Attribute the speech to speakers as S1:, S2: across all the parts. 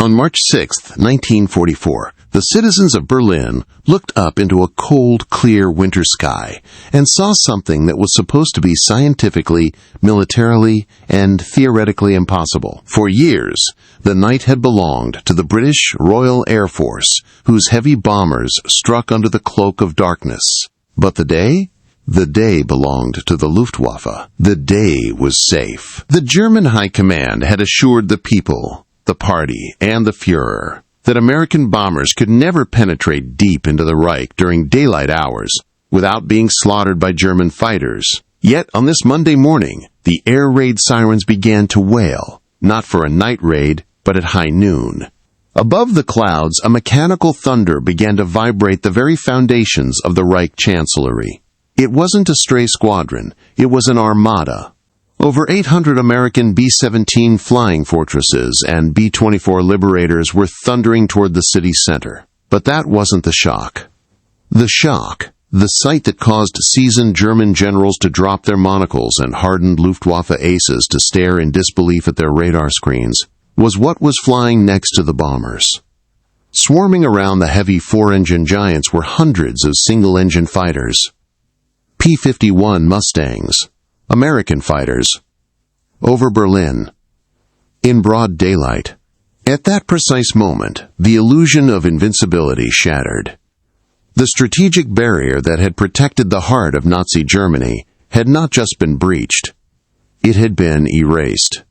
S1: On March 6, 1944, the citizens of Berlin looked up into a cold, clear winter sky and saw something that was supposed to be scientifically, militarily, and theoretically impossible. For years, the night had belonged to the British Royal Air Force, whose heavy bombers struck under the cloak of darkness. But the day? The day belonged to the Luftwaffe. The day was safe. The German High Command had assured the people, the party, and the Führer that American bombers could never penetrate deep into the Reich during daylight hours without being slaughtered by German fighters. Yet on this Monday morning, the air raid sirens began to wail, not for a night raid, but at high noon. Above the clouds, a mechanical thunder began to vibrate the very foundations of the Reich Chancellery. It wasn't a stray squadron, it was an armada. Over 800 American B-17 flying fortresses and B-24 Liberators were thundering toward the city center. But that wasn't the shock. The shock, the sight that caused seasoned German generals to drop their monocles and hardened Luftwaffe aces to stare in disbelief at their radar screens, was what was flying next to the bombers. Swarming around the heavy four-engine giants were hundreds of single-engine fighters. P-51 Mustangs, American fighters, over Berlin, in broad daylight. At that precise moment, the illusion of invincibility shattered. The strategic barrier that had protected the heart of Nazi Germany had not just been breached, it had been erased.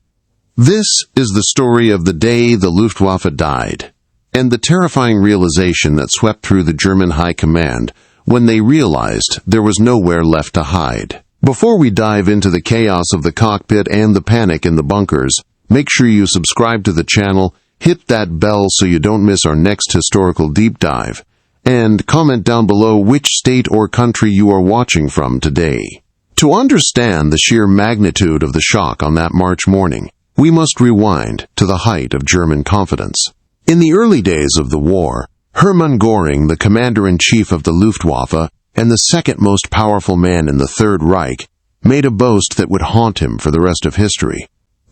S1: This is the story of the day the Luftwaffe died, and the terrifying realization that swept through the German High Command when they realized there was nowhere left to hide. Before we dive into the chaos of the cockpit and the panic in the bunkers, make sure you subscribe to the channel, hit that bell so you don't miss our next historical deep dive, and comment down below which state or country you are watching from today. To understand the sheer magnitude of the shock on that March morning, we must rewind to the height of German confidence. In the early days of the war, Hermann Göring, the commander-in-chief of the Luftwaffe, and the second most powerful man in the Third Reich, made a boast that would haunt him for the rest of history.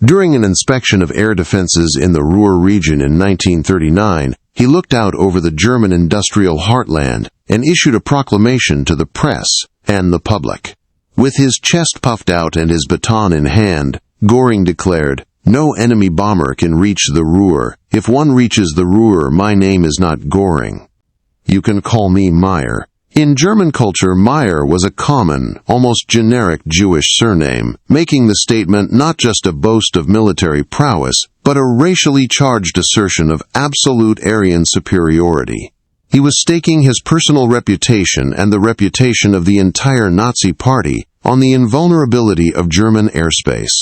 S1: During an inspection of air defenses in the Ruhr region in 1939, he looked out over the German industrial heartland and issued a proclamation to the press and the public. With his chest puffed out and his baton in hand, Göring declared, "No enemy bomber can reach the Ruhr. If one reaches the Ruhr, my name is not Göring. You can call me Meyer." In German culture, Meyer was a common, almost generic Jewish surname, making the statement not just a boast of military prowess, but a racially charged assertion of absolute Aryan superiority. He was staking his personal reputation and the reputation of the entire Nazi party on the invulnerability of German airspace.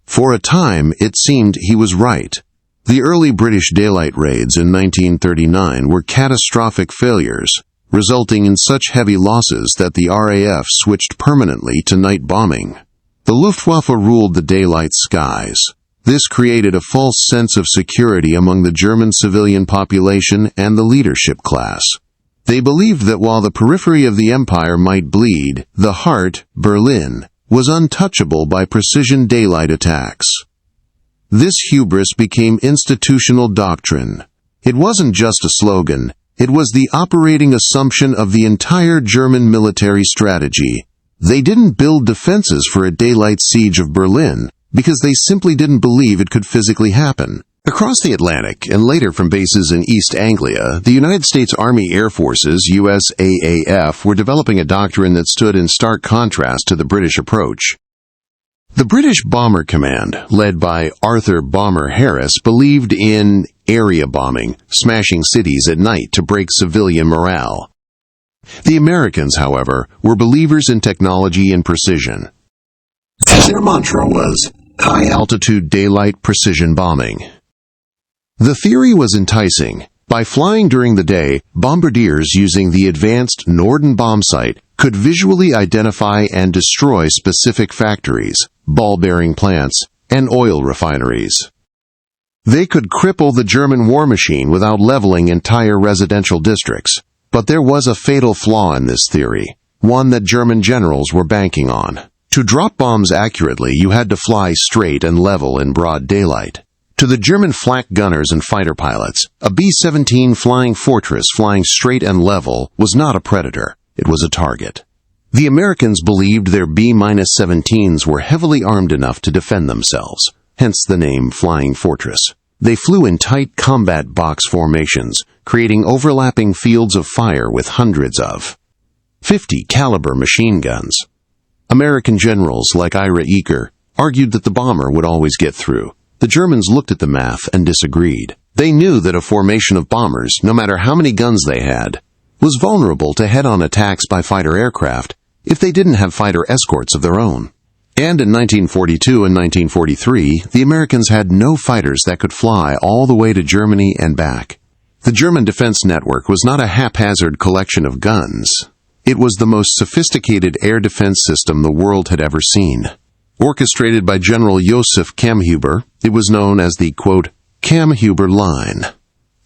S1: For a time, it seemed he was right. The early British daylight raids in 1939 were catastrophic failures, resulting in such heavy losses that the RAF switched permanently to night bombing. The Luftwaffe ruled the daylight skies. This created a false sense of security among the German civilian population and the leadership class. They believed that while the periphery of the empire might bleed, the heart, Berlin, was untouchable by precision daylight attacks. This hubris became institutional doctrine. It wasn't just a slogan. It was the operating assumption of the entire German military strategy. They didn't build defenses for a daylight siege of Berlin because they simply didn't believe it could physically happen. Across the Atlantic, and later from bases in East Anglia, the United States Army Air Forces, USAAF, were developing a doctrine that stood in stark contrast to the British approach. The British Bomber Command, led by Arthur Bomber Harris, believed in area bombing, smashing cities at night to break civilian morale. The Americans, however, were believers in technology and precision. Their mantra was high-altitude daylight precision bombing. The theory was enticing. By flying during the day, bombardiers using the advanced Norden bomb sight could visually identify and destroy specific factories, ball-bearing plants, and oil refineries. They could cripple the German war machine without leveling entire residential districts. But there was a fatal flaw in this theory, one that German generals were banking on. To drop bombs accurately, you had to fly straight and level in broad daylight. To the German flak gunners and fighter pilots, a B-17 Flying Fortress flying straight and level was not a predator, it was a target. The Americans believed their B-17s were heavily armed enough to defend themselves, hence the name Flying Fortress. They flew in tight combat box formations, creating overlapping fields of fire with hundreds of 50 caliber machine guns. American generals like Ira Eaker argued that the bomber would always get through. The Germans looked at the math and disagreed. They knew that a formation of bombers, no matter how many guns they had, was vulnerable to head-on attacks by fighter aircraft if they didn't have fighter escorts of their own. And in 1942 and 1943, the Americans had no fighters that could fly all the way to Germany and back. The German defense network was not a haphazard collection of guns. It was the most sophisticated air defense system the world had ever seen. Orchestrated by General Josef Kammhuber, it was known as the, quote, Kammhuber Line.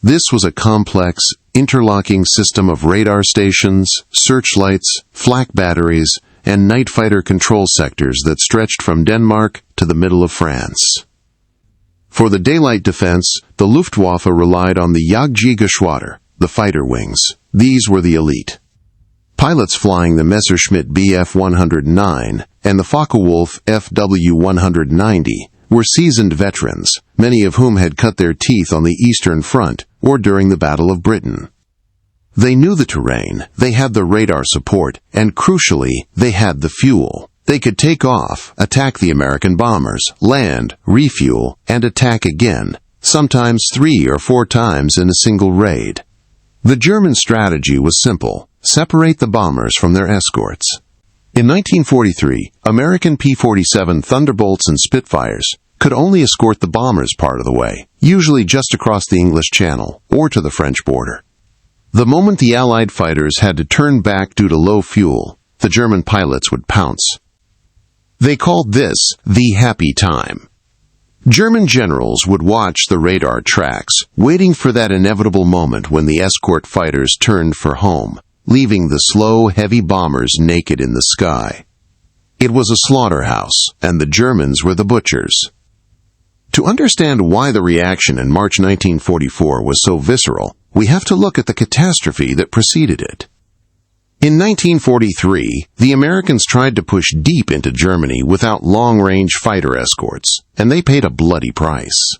S1: This was a complex, interlocking system of radar stations, searchlights, flak batteries, and night fighter control sectors that stretched from Denmark to the middle of France. For the daylight defense, the Luftwaffe relied on the Jagdgeschwader, the fighter wings. These were the elite. Pilots flying the Messerschmitt Bf-109 and the Focke-Wulf FW-190 were seasoned veterans, many of whom had cut their teeth on the Eastern Front or during the Battle of Britain. They knew the terrain, they had the radar support, and crucially, they had the fuel. They could take off, attack the American bombers, land, refuel, and attack again, sometimes 3 or 4 times in a single raid. The German strategy was simple: separate the bombers from their escorts. In 1943, American P-47 Thunderbolts and Spitfires could only escort the bombers part of the way, usually just across the English Channel or to the French border. The moment the Allied fighters had to turn back due to low fuel, the German pilots would pounce. They called this the happy time. German generals would watch the radar tracks, waiting for that inevitable moment when the escort fighters turned for home, leaving the slow, heavy bombers naked in the sky. It was a slaughterhouse, and the Germans were the butchers. To understand why the reaction in March 1944 was so visceral, we have to look at the catastrophe that preceded it. In 1943, the Americans tried to push deep into Germany without long-range fighter escorts, and they paid a bloody price.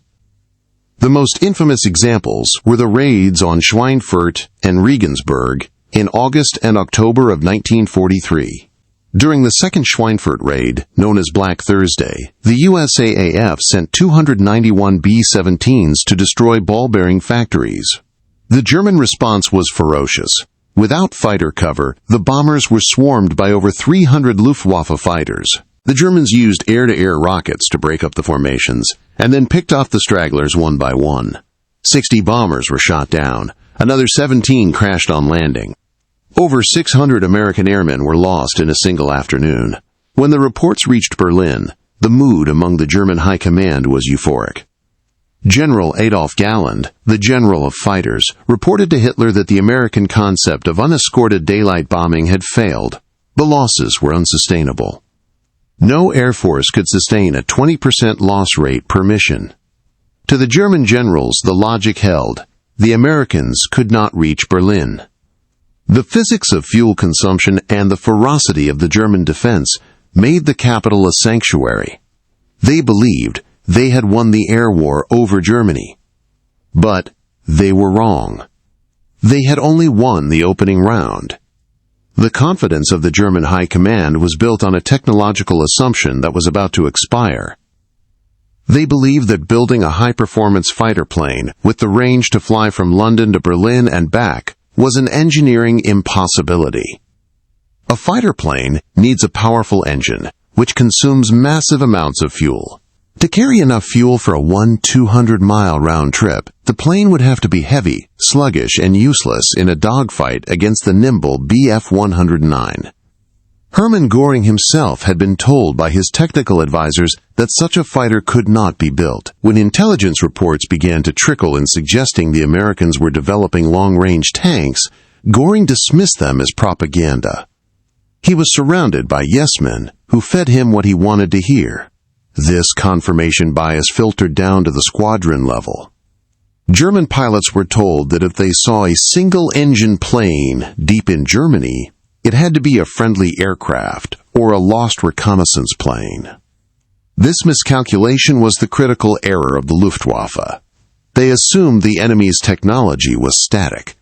S1: The most infamous examples were the raids on Schweinfurt and Regensburg in August and October of 1943. During the second Schweinfurt raid, known as Black Thursday, the USAAF sent 291 B-17s to destroy ball-bearing factories. The German response was ferocious. Without fighter cover, the bombers were swarmed by over 300 Luftwaffe fighters. The Germans used air-to-air rockets to break up the formations, and then picked off the stragglers one by one. 60 bombers were shot down. Another 17 crashed on landing. Over 600 American airmen were lost in a single afternoon. When the reports reached Berlin, the mood among the German high command was euphoric. General Adolf Galland, the general of fighters, reported to Hitler that the American concept of unescorted daylight bombing had failed. The losses were unsustainable. No air force could sustain a 20% loss rate per mission. To the German generals, the logic held: the Americans could not reach Berlin. The physics of fuel consumption and the ferocity of the German defense made the capital a sanctuary. They believed they had won the air war over Germany. But they were wrong. They had only won the opening round. The confidence of the German high command was built on a technological assumption that was about to expire. They believed that building a high-performance fighter plane with the range to fly from London to Berlin and back was an engineering impossibility. A fighter plane needs a powerful engine, which consumes massive amounts of fuel. To carry enough fuel for a 200-mile round trip, the plane would have to be heavy, sluggish, and useless in a dogfight against the nimble Bf-109. Hermann Göring himself had been told by his technical advisors that such a fighter could not be built. When intelligence reports began to trickle in suggesting the Americans were developing long-range tanks, Göring dismissed them as propaganda. He was surrounded by yes-men who fed him what he wanted to hear. This confirmation bias filtered down to the squadron level. German pilots were told that if they saw a single-engine plane deep in Germany, it had to be a friendly aircraft or a lost reconnaissance plane. This miscalculation was the critical error of the Luftwaffe. They assumed the enemy's technology was static.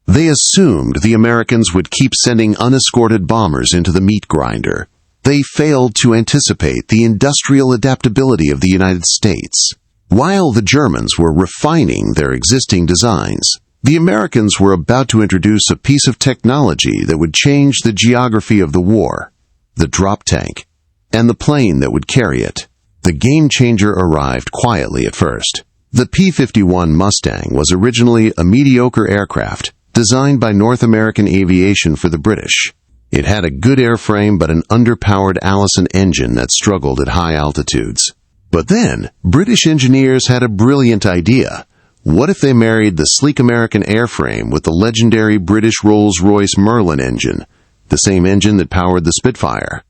S1: They assumed the Americans would keep sending unescorted bombers into the meat grinder. They failed to anticipate the industrial adaptability of the United States. While the Germans were refining their existing designs, the Americans were about to introduce a piece of technology that would change the geography of the war: the drop tank, and the plane that would carry it. The game changer arrived quietly at first. The P-51 Mustang was originally a mediocre aircraft designed by North American Aviation for the British. It had a good airframe but an underpowered Allison engine that struggled at high altitudes. But then, British engineers had a brilliant idea. What if they married the sleek American airframe with the legendary British Rolls-Royce Merlin engine, the same engine that powered the Spitfire?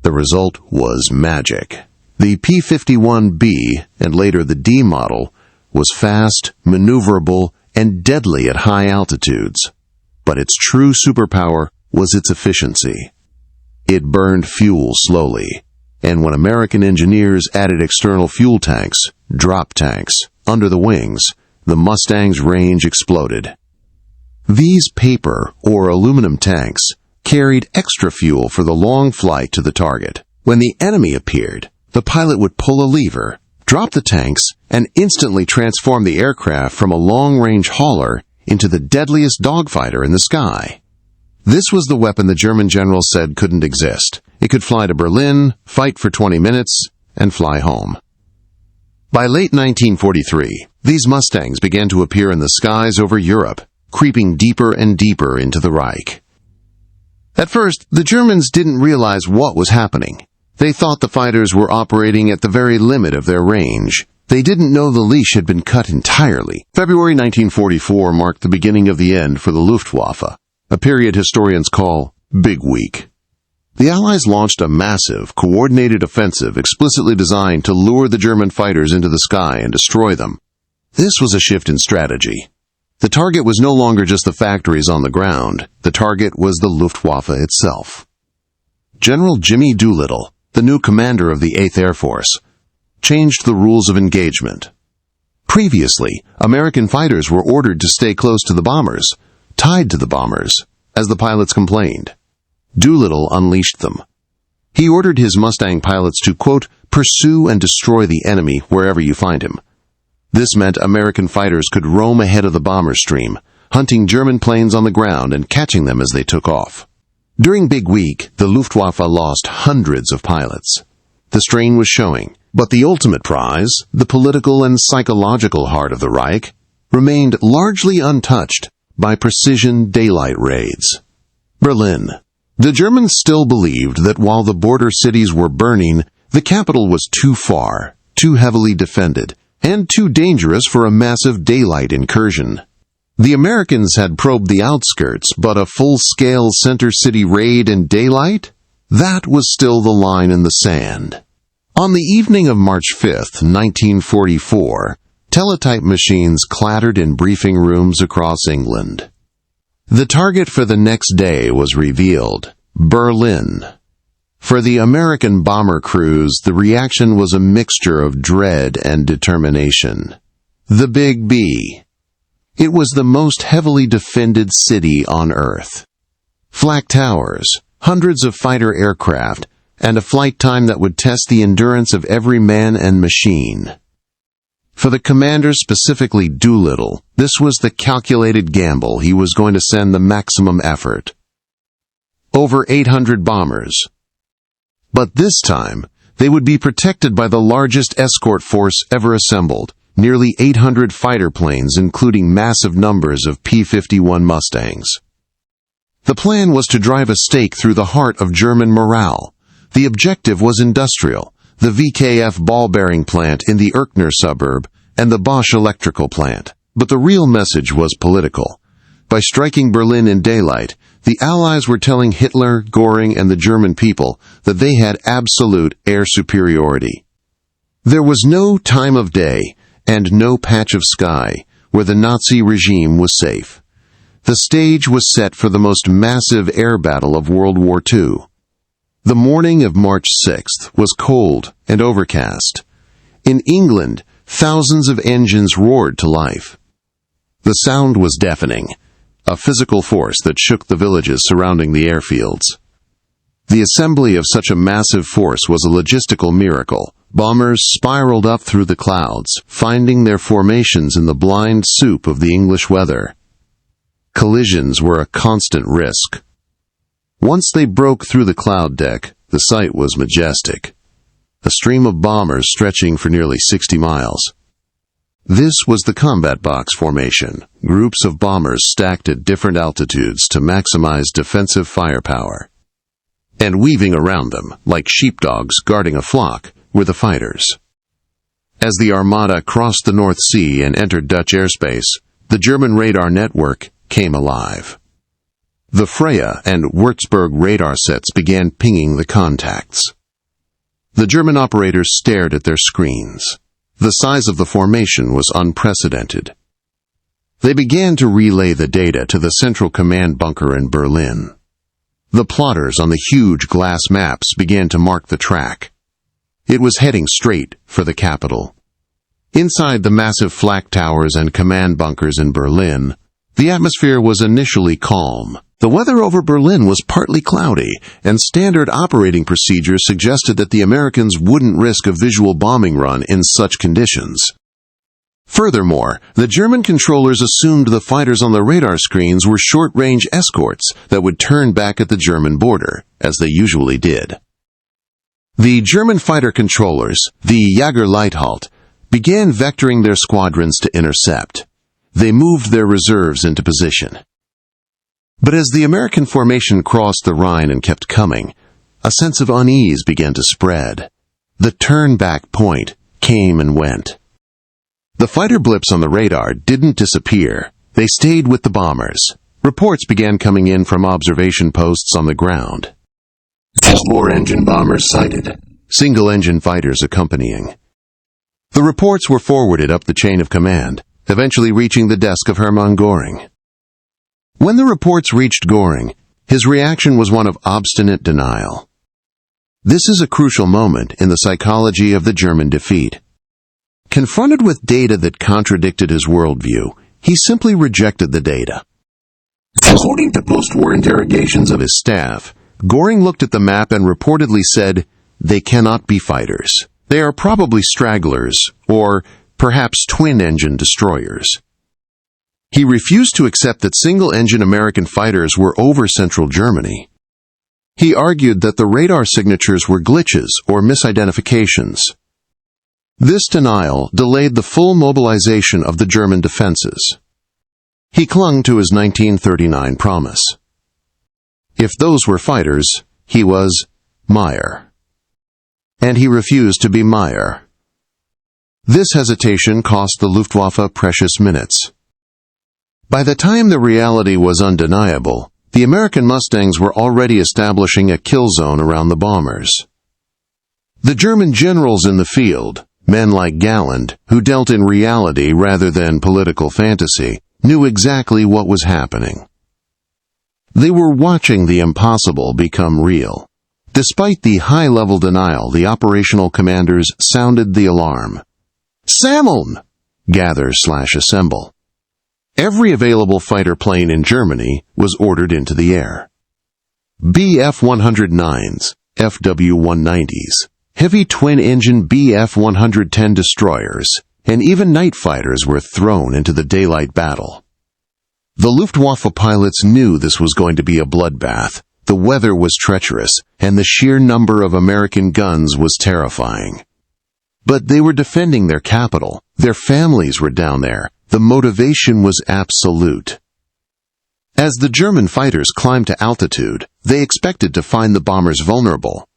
S1: The result was magic. The P-51B, and later the D model, was fast, maneuverable, and deadly at high altitudes. But its true superpower was its efficiency. It burned fuel slowly, and when American engineers added external fuel tanks, drop tanks, under the wings, the Mustang's range exploded. These paper or aluminum tanks carried extra fuel for the long flight to the target. When the enemy appeared, the pilot would pull a lever, drop the tanks, and instantly transform the aircraft from a long-range hauler into the deadliest dogfighter in the sky. This was the weapon the German general said couldn't exist. It could fly to Berlin, fight for 20 minutes, and fly home. By late 1943, these Mustangs began to appear in the skies over Europe, creeping deeper and deeper into the Reich. At first, the Germans didn't realize what was happening. They thought the fighters were operating at the very limit of their range. They didn't know the leash had been cut entirely. February 1944 marked the beginning of the end for the Luftwaffe, a period historians call Big Week. The Allies launched a massive, coordinated offensive explicitly designed to lure the German fighters into the sky and destroy them. This was a shift in strategy. The target was no longer just the factories on the ground. The target was the Luftwaffe itself. General Jimmy Doolittle, the new commander of the 8th Air Force, changed the rules of engagement. Previously, American fighters were ordered to stay close to the bombers, tied to the bombers, as the pilots complained. Doolittle unleashed them. He ordered his Mustang pilots to, quote, pursue and destroy the enemy wherever you find him. This meant American fighters could roam ahead of the bomber stream, hunting German planes on the ground and catching them as they took off. During Big Week, the Luftwaffe lost hundreds of pilots. The strain was showing, but the ultimate prize, the political and psychological heart of the Reich, remained largely untouched by precision daylight raids. Berlin. The Germans still believed that while the border cities were burning, the capital was too far, too heavily defended, and too dangerous for a massive daylight incursion. The Americans had probed the outskirts, but a full-scale center city raid in daylight? That was still the line in the sand. On the evening of March 5th, 1944, teletype machines clattered in briefing rooms across England. The target for the next day was revealed: Berlin. For the American bomber crews, the reaction was a mixture of dread and determination. The Big B. It was the most heavily defended city on Earth. Flak towers, hundreds of fighter aircraft, and a flight time that would test the endurance of every man and machine. For the commander, specifically Doolittle, this was the calculated gamble. He was going to send the maximum effort. Over 800 bombers. But this time, they would be protected by the largest escort force ever assembled, nearly 800 fighter planes, including massive numbers of P-51 Mustangs. The plan was to drive a stake through the heart of German morale. The objective was industrial: the VKF ball bearing plant in the Erkner suburb and the Bosch electrical plant. But the real message was political. By striking Berlin in daylight, the Allies were telling Hitler, Göring, and the German people that they had absolute air superiority. There was no time of day and no patch of sky where the Nazi regime was safe. The stage was set for the most massive air battle of World War II. The morning of March 6th was cold and overcast. In England, thousands of engines roared to life. The sound was deafening, a physical force that shook the villages surrounding the airfields. The assembly of such a massive force was a logistical miracle. Bombers spiraled up through the clouds, finding their formations in the blind soup of the English weather. Collisions were a constant risk. Once they broke through the cloud deck, the sight was majestic. A stream of bombers stretching for nearly 60 miles. This was the combat box formation, groups of bombers stacked at different altitudes to maximize defensive firepower. And weaving around them, like sheepdogs guarding a flock, were the fighters. As the armada crossed the North Sea and entered Dutch airspace, the German radar network came alive. The Freya and Würzburg radar sets began pinging the contacts. The German operators stared at their screens. The size of the formation was unprecedented. They began to relay the data to the Central Command bunker in Berlin. The plotters on the huge glass maps began to mark the track. It was heading straight for the capital. Inside the massive flak towers and command bunkers in Berlin, the atmosphere was initially calm. The weather over Berlin was partly cloudy, and standard operating procedures suggested that the Americans wouldn't risk a visual bombing run in such conditions. Furthermore, the German controllers assumed the fighters on the radar screens were short-range escorts that would turn back at the German border, as they usually did. The German fighter controllers, the Jägerleithalte, began vectoring their squadrons to intercept. They moved their reserves into position. But as the American formation crossed the Rhine and kept coming, a sense of unease began to spread. The turn-back point came and went. The fighter blips on the radar didn't disappear. They stayed with the bombers. Reports began coming in from observation posts on the ground. 4-engine bombers sighted. Single-engine fighters accompanying. The reports were forwarded up the chain of command, eventually reaching the desk of Hermann Göring. When the reports reached Göring, his reaction was one of obstinate denial. This is a crucial moment in the psychology of the German defeat. Confronted with data that contradicted his worldview, he simply rejected the data. According to post-war interrogations of his staff, Göring looked at the map and reportedly said, "They cannot be fighters. They are probably stragglers, or perhaps twin-engine destroyers." He refused to accept that single-engine American fighters were over central Germany. He argued that the radar signatures were glitches or misidentifications. This denial delayed the full mobilization of the German defenses. He clung to his 1939 promise. If those were fighters, he was Meyer. And he refused to be Meyer. This hesitation cost the Luftwaffe precious minutes. By the time the reality was undeniable, the American Mustangs were already establishing a kill zone around the bombers. The German generals in the field, men like Galland, who dealt in reality rather than political fantasy, knew exactly what was happening. They were watching the impossible become real. Despite the high-level denial, the operational commanders sounded the alarm. Sammeln! Gather/assemble. Every available fighter plane in Germany was ordered into the air. Bf-109s, FW-190s, heavy twin-engine Bf-110 destroyers, and even night fighters were thrown into the daylight battle. The Luftwaffe pilots knew this was going to be a bloodbath. The weather was treacherous, and the sheer number of American guns was terrifying. But they were defending their capital. Their families were down there. The motivation was absolute. As the German fighters climbed to altitude, they expected to find the bombers vulnerable.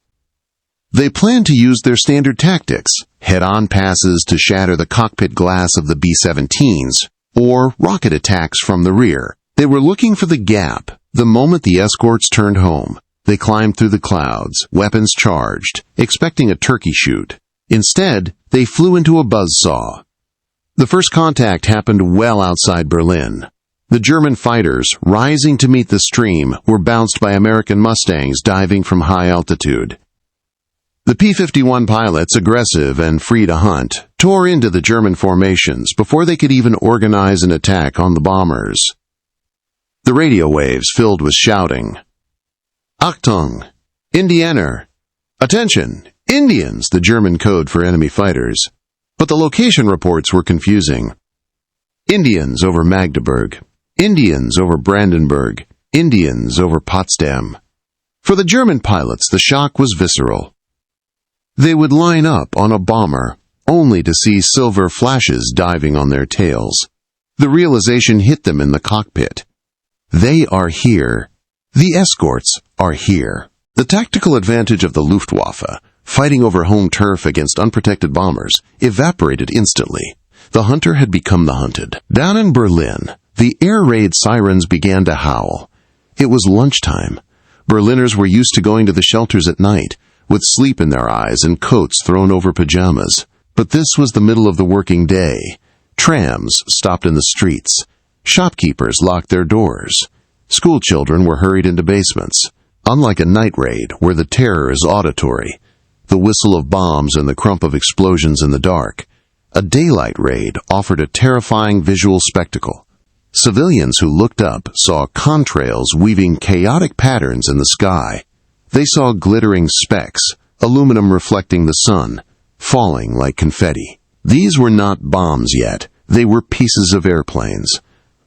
S1: They planned to use their standard tactics, head-on passes to shatter the cockpit glass of the B-17s, or rocket attacks from the rear. They were looking for the gap, The moment the escorts turned home, they climbed through the clouds, weapons charged, expecting a turkey shoot. Instead, they flew into a buzzsaw. The first contact happened well outside Berlin. The German fighters, rising to meet the stream, were bounced by American Mustangs diving from high altitude. The P-51 pilots, aggressive and free to hunt, tore into the German formations before they could even organize an attack on the bombers. The radio waves filled with shouting. Achtung! Indianer! Attention! Indians, the German code for enemy fighters. But the location reports were confusing. Indians over Magdeburg. Indians over Brandenburg. Indians over Potsdam. For the German pilots, the shock was visceral. They would line up on a bomber, only to see silver flashes diving on their tails. The realization hit them in the cockpit. They are here. The escorts are here. The tactical advantage of the Luftwaffe, fighting over home turf against unprotected bombers, evaporated instantly. The hunter had become the hunted. Down in Berlin, the air raid sirens began to howl. It was lunchtime. Berliners were used to going to the shelters at night, with sleep in their eyes and coats thrown over pajamas. But this was the middle of the working day. Trams stopped in the streets. Shopkeepers locked their doors. School children were hurried into basements. Unlike a night raid, where the terror is auditory, the whistle of bombs and the crump of explosions in the dark, a daylight raid offered a terrifying visual spectacle. Civilians who looked up saw contrails weaving chaotic patterns in the sky. They saw glittering specks, aluminum reflecting the sun, falling like confetti. These were not bombs yet. They were pieces of airplanes.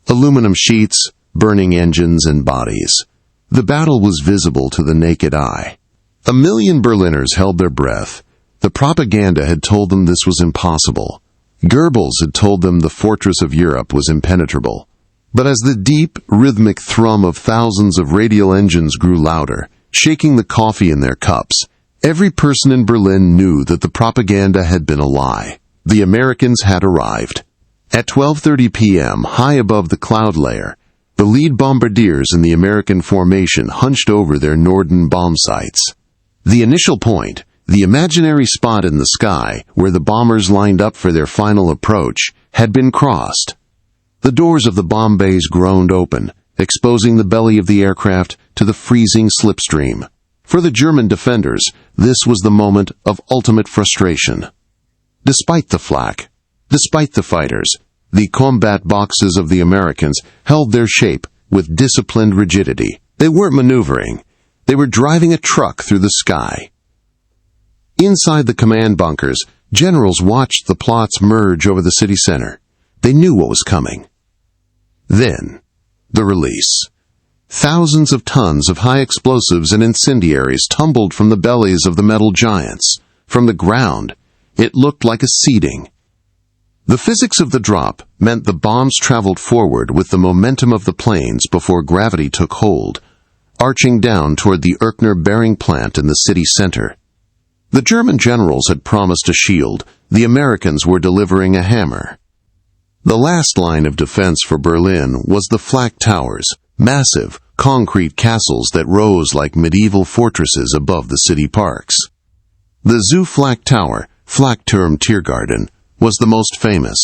S1: Aluminum sheets, burning engines and bodies. The battle was visible to the naked eye. 1 million Berliners held their breath. The propaganda had told them this was impossible. Goebbels had told them the fortress of Europe was impenetrable. But as the deep, rhythmic thrum of thousands of radial engines grew louder, shaking the coffee in their cups, every person in Berlin knew that the propaganda had been a lie. The Americans had arrived. At 12:30 p.m., high above the cloud layer, the lead bombardiers in the American formation hunched over their Norden bomb sites. The initial point, the imaginary spot in the sky where the bombers lined up for their final approach, had been crossed. The doors of the bomb bays groaned open, exposing the belly of the aircraft to the freezing slipstream. For the German defenders, this was the moment of ultimate frustration. Despite the flak, despite the fighters, the combat boxes of the Americans held their shape with disciplined rigidity. They weren't maneuvering. They were driving a truck through the sky. Inside the command bunkers, generals watched the plots merge over the city center. They knew what was coming. Then, the release. Thousands of tons of high explosives and incendiaries tumbled from the bellies of the metal giants. From the ground, it looked like a seeding. The physics of the drop meant the bombs traveled forward with the momentum of the planes before gravity took hold, arching down toward the Erkner bearing plant in the city center. The German generals had promised a shield. The Americans were delivering a hammer. The last line of defense for Berlin was the flak towers, massive, concrete castles that rose like medieval fortresses above the city parks. The Zoo Flak Tower, Flakturm Tiergarten, was the most famous.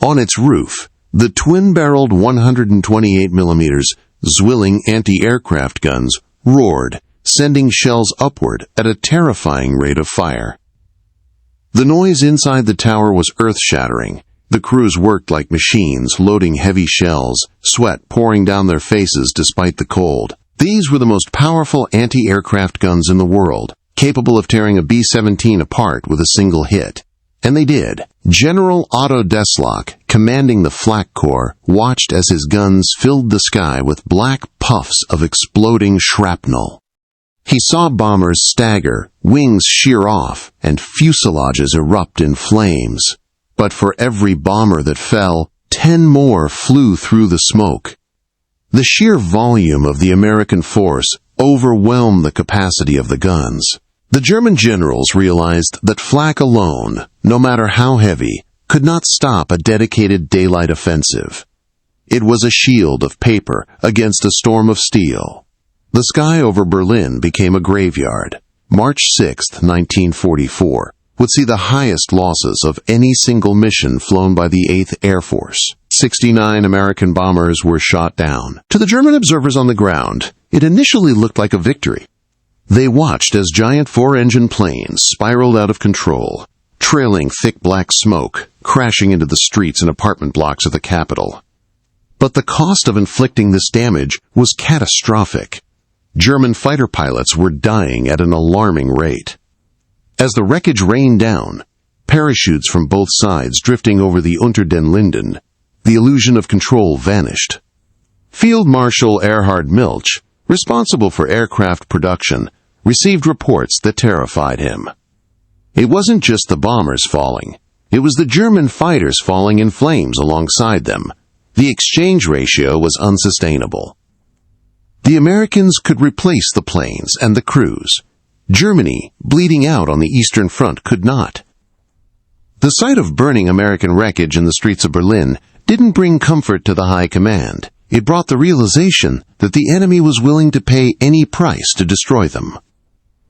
S1: On its roof, the twin-barreled 128mm Zwilling anti-aircraft guns roared, sending shells upward at a terrifying rate of fire. The noise inside the tower was earth-shattering. The crews worked like machines, loading heavy shells, sweat pouring down their faces despite the cold. These were the most powerful anti-aircraft guns in the world, capable of tearing a B-17 apart with a single hit. And they did. General Otto Deslock, commanding the Flak Corps, watched as his guns filled the sky with black puffs of exploding shrapnel. He saw bombers stagger, wings shear off, and fuselages erupt in flames. But for every bomber that fell, 10 more flew through the smoke. The sheer volume of the American force overwhelmed the capacity of the guns. The German generals realized that flak alone, no matter how heavy, could not stop a dedicated daylight offensive. It was a shield of paper against a storm of steel. The sky over Berlin became a graveyard. March 6, 1944, would see the highest losses of any single mission flown by the 8th Air Force. 69 American bombers were shot down. To the German observers on the ground, it initially looked like a victory. They watched as giant four-engine planes spiraled out of control, trailing thick black smoke, crashing into the streets and apartment blocks of the capital. But the cost of inflicting this damage was catastrophic. German fighter pilots were dying at an alarming rate. As the wreckage rained down, parachutes from both sides drifting over the Unter den Linden, the illusion of control vanished. Field Marshal Erhard Milch, responsible for aircraft production, received reports that terrified him. It wasn't just the bombers falling. It was the German fighters falling in flames alongside them. The exchange ratio was unsustainable. The Americans could replace the planes and the crews. Germany, bleeding out on the Eastern Front, could not. The sight of burning American wreckage in the streets of Berlin didn't bring comfort to the high command. It brought the realization that the enemy was willing to pay any price to destroy them.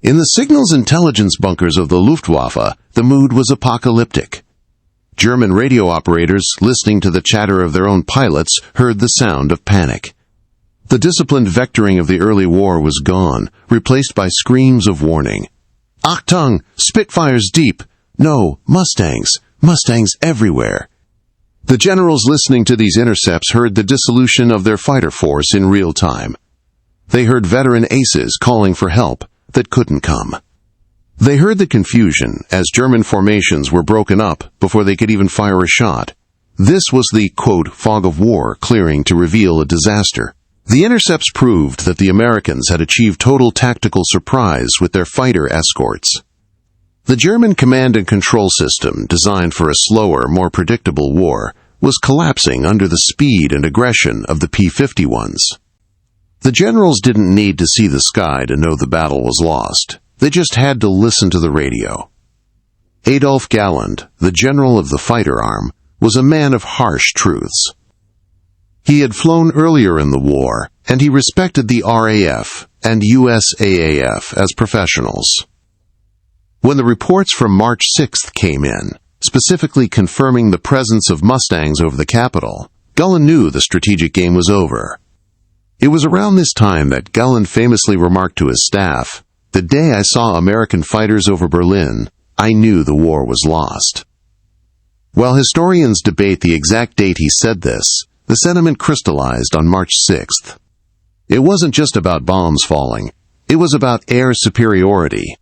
S1: In the signals intelligence bunkers of the Luftwaffe, the mood was apocalyptic. German radio operators, listening to the chatter of their own pilots, heard the sound of panic. The disciplined vectoring of the early war was gone, replaced by screams of warning. Achtung! Spitfires deep! No, Mustangs! Mustangs everywhere! The generals listening to these intercepts heard the dissolution of their fighter force in real time. They heard veteran aces calling for help that couldn't come. They heard the confusion as German formations were broken up before they could even fire a shot. This was the, quote, fog of war clearing to reveal a disaster. The intercepts proved that the Americans had achieved total tactical surprise with their fighter escorts. The German command and control system, designed for a slower, more predictable war, was collapsing under the speed and aggression of the P-51s. The generals didn't need to see the sky to know the battle was lost. They just had to listen to the radio. Adolf Galland, the general of the fighter arm, was a man of harsh truths. He had flown earlier in the war, and he respected the RAF and USAAF as professionals. When the reports from March 6th came in, specifically confirming the presence of Mustangs over the capital, Galland knew the strategic game was over. It was around this time that Galland famously remarked to his staff, "The day I saw American fighters over Berlin, I knew the war was lost." While historians debate the exact date he said this, the sentiment crystallized on March 6th. It wasn't just about bombs falling. It was about air superiority.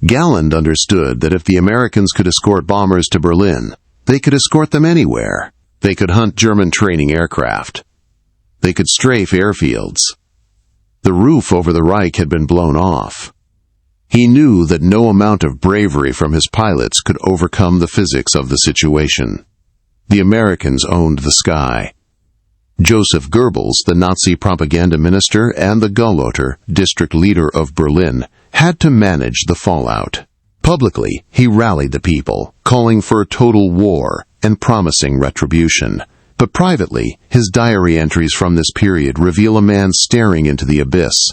S1: Galland understood that if the Americans could escort bombers to Berlin, they could escort them anywhere. They could hunt German training aircraft. They could strafe airfields. The roof over the Reich had been blown off. He knew that no amount of bravery from his pilots could overcome the physics of the situation. The Americans owned the sky. Joseph Goebbels, the Nazi propaganda minister and the Gauleiter, district leader of Berlin, had to manage the fallout. Publicly, he rallied the people, calling for a total war and promising retribution. But privately, his diary entries from this period reveal a man staring into the abyss.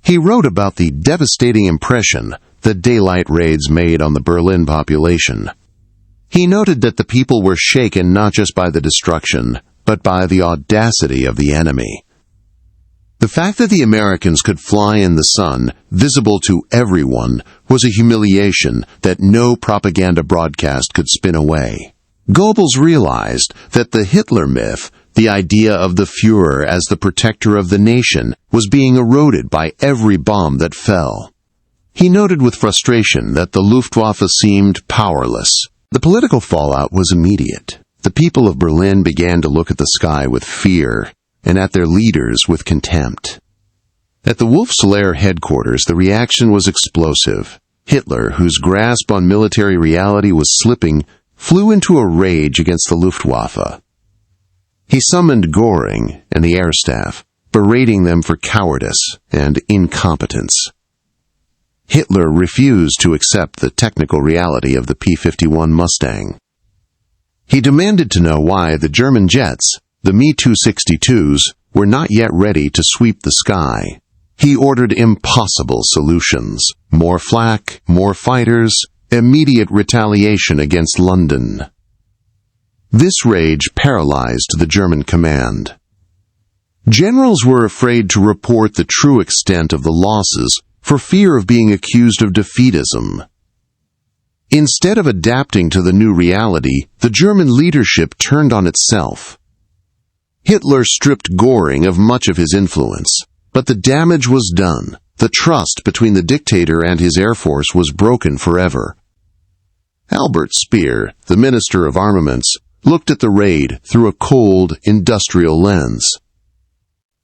S1: He wrote about the devastating impression that daylight raids made on the Berlin population. He noted that the people were shaken not just by the destruction, but by the audacity of the enemy. The fact that the Americans could fly in the sun, visible to everyone, was a humiliation that no propaganda broadcast could spin away. Goebbels realized that the Hitler myth, the idea of the Führer as the protector of the nation, was being eroded by every bomb that fell. He noted with frustration that the Luftwaffe seemed powerless. The political fallout was immediate. The people of Berlin began to look at the sky with fear, and at their leaders with contempt. At the Wolf's Lair headquarters, the reaction was explosive. Hitler, whose grasp on military reality was slipping, flew into a rage against the Luftwaffe. He summoned Göring and the air staff, berating them for cowardice and incompetence. Hitler refused to accept the technical reality of the P-51 Mustang. He demanded to know why the German jets, the Me-262s were not yet ready to sweep the sky. He ordered impossible solutions: more flak, more fighters, immediate retaliation against London. This rage paralyzed the German command. Generals were afraid to report the true extent of the losses for fear of being accused of defeatism. Instead of adapting to the new reality, the German leadership turned on itself. Hitler stripped Göring of much of his influence, but the damage was done. The trust between the dictator and his air force was broken forever. Albert Speer, the Minister of Armaments, looked at the raid through a cold, industrial lens.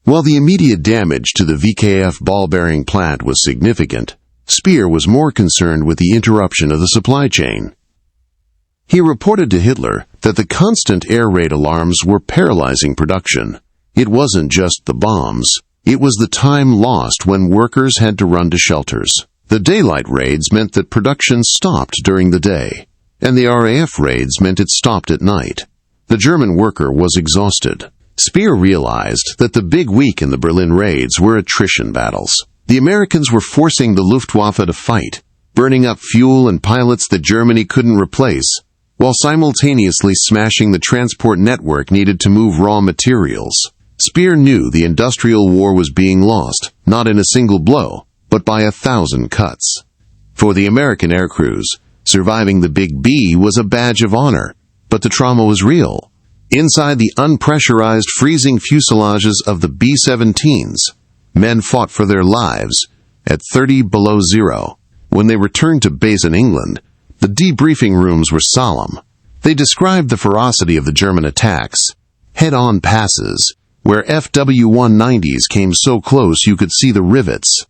S1: While the immediate damage to the VKF ball-bearing plant was significant, Speer was more concerned with the interruption of the supply chain. He reported to Hitler that the constant air raid alarms were paralyzing production. It wasn't just the bombs. It was the time lost when workers had to run to shelters. The daylight raids meant that production stopped during the day, and the RAF raids meant it stopped at night. The German worker was exhausted. Speer realized that the big week in the Berlin raids were attrition battles. The Americans were forcing the Luftwaffe to fight, burning up fuel and pilots that Germany couldn't replace, while simultaneously smashing the transport network needed to move raw materials. Speer knew the industrial war was being lost, not in a single blow, but by 1,000 cuts. For the American air crews, surviving the Big B was a badge of honor, but the trauma was real. Inside the unpressurized, freezing fuselages of the B-17s, men fought for their lives at 30 below zero. When they returned to base in England, the debriefing rooms were solemn. They described the ferocity of the German attacks, head-on passes, where FW-190s came so close you could see the rivets.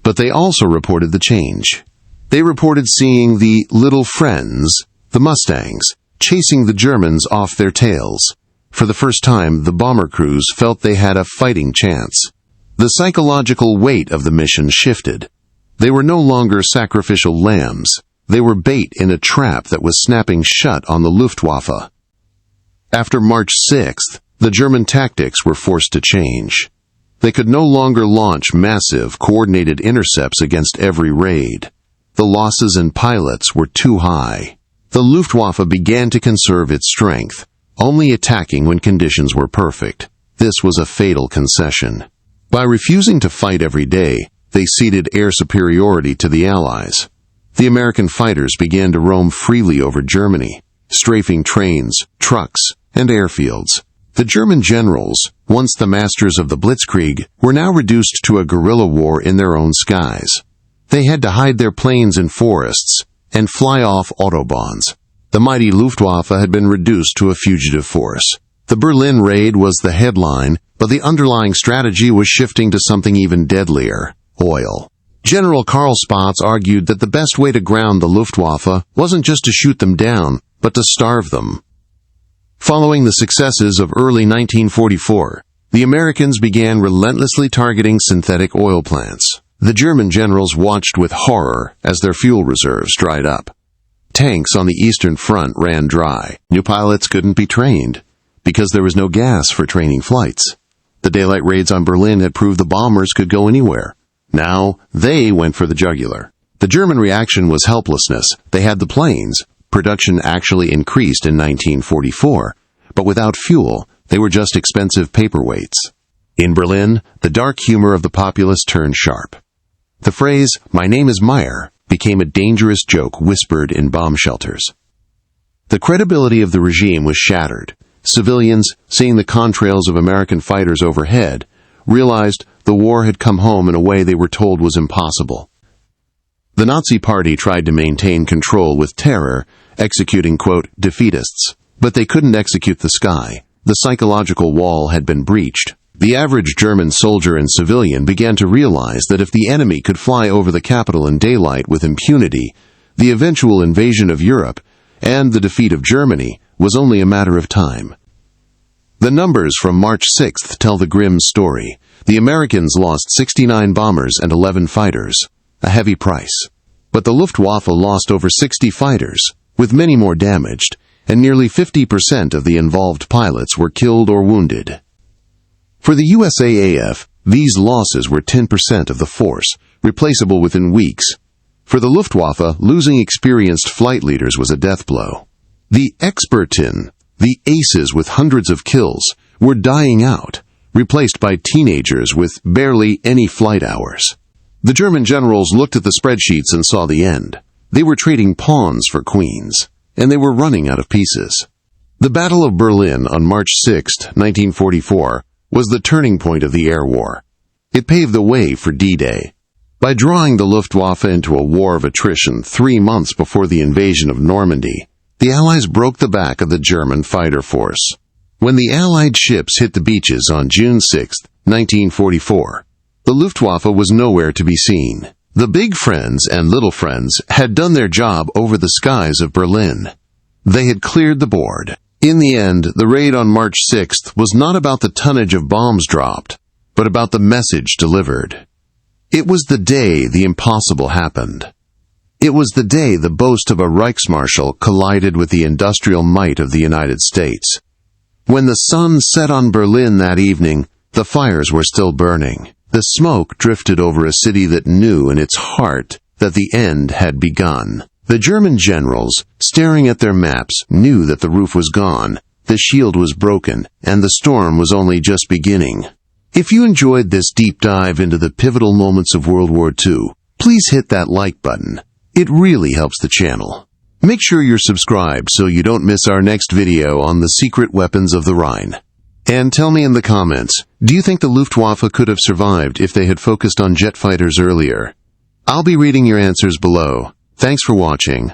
S1: But they also reported the change. They reported seeing the little friends, the Mustangs, chasing the Germans off their tails. For the first time, the bomber crews felt they had a fighting chance. The psychological weight of the mission shifted. They were no longer sacrificial lambs. They were bait in a trap that was snapping shut on the Luftwaffe. After March 6th, the German tactics were forced to change. They could no longer launch massive, coordinated intercepts against every raid. The losses in pilots were too high. The Luftwaffe began to conserve its strength, only attacking when conditions were perfect. This was a fatal concession. By refusing to fight every day, they ceded air superiority to the Allies. The American fighters began to roam freely over Germany, strafing trains, trucks, and airfields. The German generals, once the masters of the Blitzkrieg, were now reduced to a guerrilla war in their own skies. They had to hide their planes in forests and fly off autobahns. The mighty Luftwaffe had been reduced to a fugitive force. The Berlin raid was the headline, but the underlying strategy was shifting to something even deadlier: oil. General Karl Spaatz argued that the best way to ground the Luftwaffe wasn't just to shoot them down, but to starve them. Following the successes of early 1944, the Americans began relentlessly targeting synthetic oil plants. The German generals watched with horror as their fuel reserves dried up. Tanks on the Eastern Front ran dry. New pilots couldn't be trained because there was no gas for training flights. The daylight raids on Berlin had proved the bombers could go anywhere. Now they went for the jugular. The German reaction was helplessness. They had the planes. Production actually increased in 1944, but without fuel, they were just expensive paperweights. In Berlin, the dark humor of the populace turned sharp. The phrase, "My name is Meyer," became a dangerous joke whispered in bomb shelters. The credibility of the regime was shattered. Civilians, seeing the contrails of American fighters overhead, realized the war had come home in a way they were told was impossible. The Nazi Party tried to maintain control with terror, executing, quote, defeatists, but they couldn't execute the sky. The psychological wall had been breached. The average German soldier and civilian began to realize that if the enemy could fly over the capital in daylight with impunity, the eventual invasion of Europe and the defeat of Germany was only a matter of time. The numbers from March 6th tell the grim story. The Americans lost 69 bombers and 11 fighters, a heavy price. But the Luftwaffe lost over 60 fighters, with many more damaged, and nearly 50% of the involved pilots were killed or wounded. For the USAAF, these losses were 10% of the force, replaceable within weeks. For the Luftwaffe, losing experienced flight leaders was a death blow. The Experten, the aces with hundreds of kills, were dying out, replaced by teenagers with barely any flight hours. The German generals looked at the spreadsheets and saw the end. They were trading pawns for queens, and they were running out of pieces. The Battle of Berlin on March 6, 1944, was the turning point of the air war. It paved the way for D-Day. By drawing the Luftwaffe into a war of attrition 3 months before the invasion of Normandy, the Allies broke the back of the German fighter force. When the Allied ships hit the beaches on June 6, 1944, the Luftwaffe was nowhere to be seen. The big friends and little friends had done their job over the skies of Berlin. They had cleared the board. In the end, the raid on March 6th was not about the tonnage of bombs dropped, but about the message delivered. It was the day the impossible happened. It was the day the boast of a Reichsmarschall collided with the industrial might of the United States. When the sun set on Berlin that evening, the fires were still burning. The smoke drifted over a city that knew in its heart that the end had begun. The German generals, staring at their maps, knew that the roof was gone, the shield was broken, and the storm was only just beginning. If you enjoyed this deep dive into the pivotal moments of World War II, please hit that like button. It really helps the channel. Make sure you're subscribed so you don't miss our next video on the secret weapons of the Rhine. And tell me in the comments, do you think the Luftwaffe could have survived if they had focused on jet fighters earlier? I'll be reading your answers below. Thanks for watching.